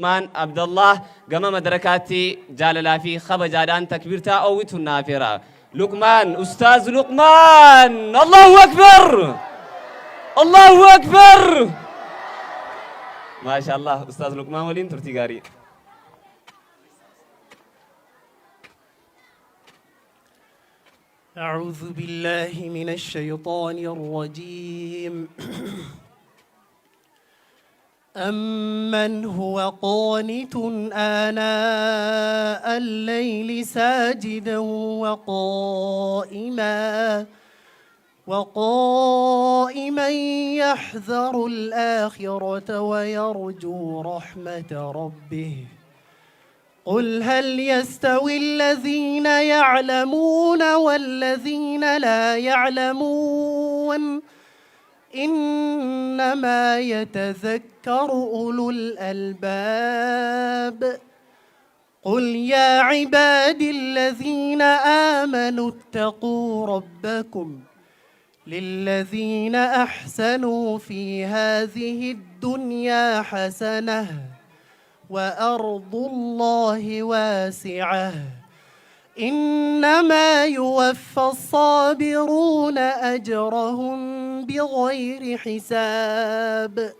مان عبد الله قام مدركاتي جاللا في خبجادان تكبيرتا أويت النافرة لقمان أستاذ لقمان الله أكبر الله أكبر ما شاء الله أستاذ لقمان ولين ترتيغاري أعوذ بالله من الشيطان الرجيم أمن هو قانت آناء الليل ساجدا وقائما يحذر الآخرة ويرجو رحمة ربه قل هل يستوي الذين يعلمون والذين لا يعلمون إنما يتذكر أولو الألباب قل يا عبادي الذين آمنوا اتقوا ربكم للذين أحسنوا في هذه الدنيا حسنة وأرض الله واسعة إنما يوفى الصابرون أجرهم بغير حساب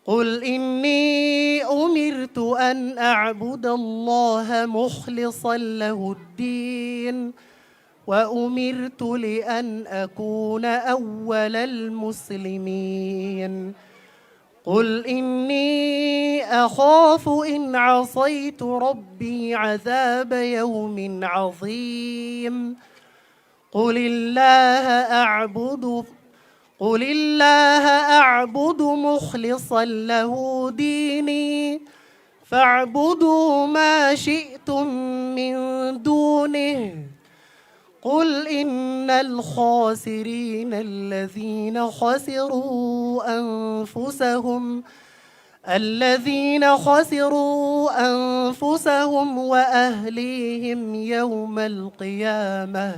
قل إني أمرت أن أعبد الله مخلصا له الدين وأمرت لأن أكون أول المسلمين قل إني أخاف إن عصيت ربي عذاب يوم عظيم قل الله أعبد مخلصا له ديني فاعبدوا ما شئتم من دونه قل إن الخاسرين الذين خسروا أنفسهم وأهليهم يوم القيامة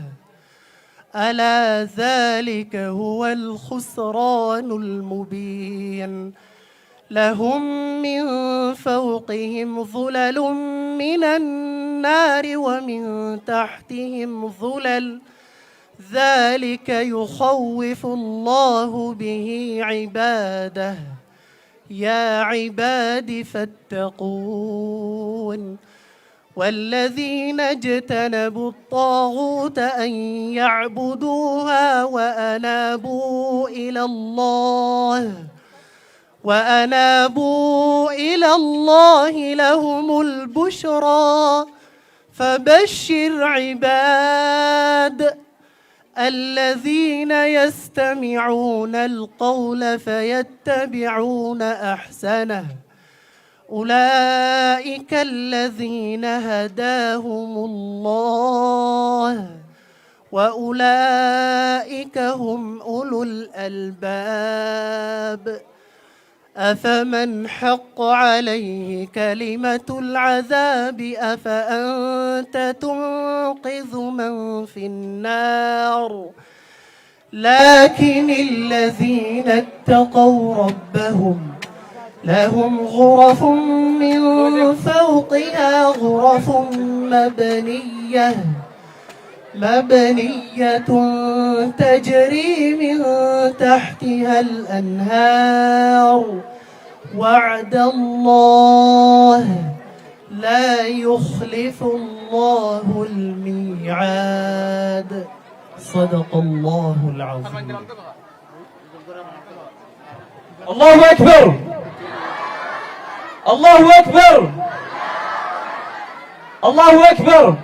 ألا ذلك هو الخسران المبين لهم من فوقهم ظلل من النار ومن تحتهم ظلل ذلك يخوف الله به عباده يا عباد فاتقون والذين اجتنبوا الطاغوت أن يعبدوها وأنابوا إلى الله لهم البشرى فبشر عباد الذين يستمعون القول فيتبعون أحسنه أولئك الذين هداهم الله وأولئك هم أولو الألباب أفمن حق عليه كلمة العذاب أفأنت تنقذ من في النار لكن الذين اتقوا ربهم لهم غرف من فوقها غرف مبنية تجري من تحتها الأنهار وعد الله لا يخلف الله الميعاد صدق الله العظيم الله أكبر الله أكبر الله أكبر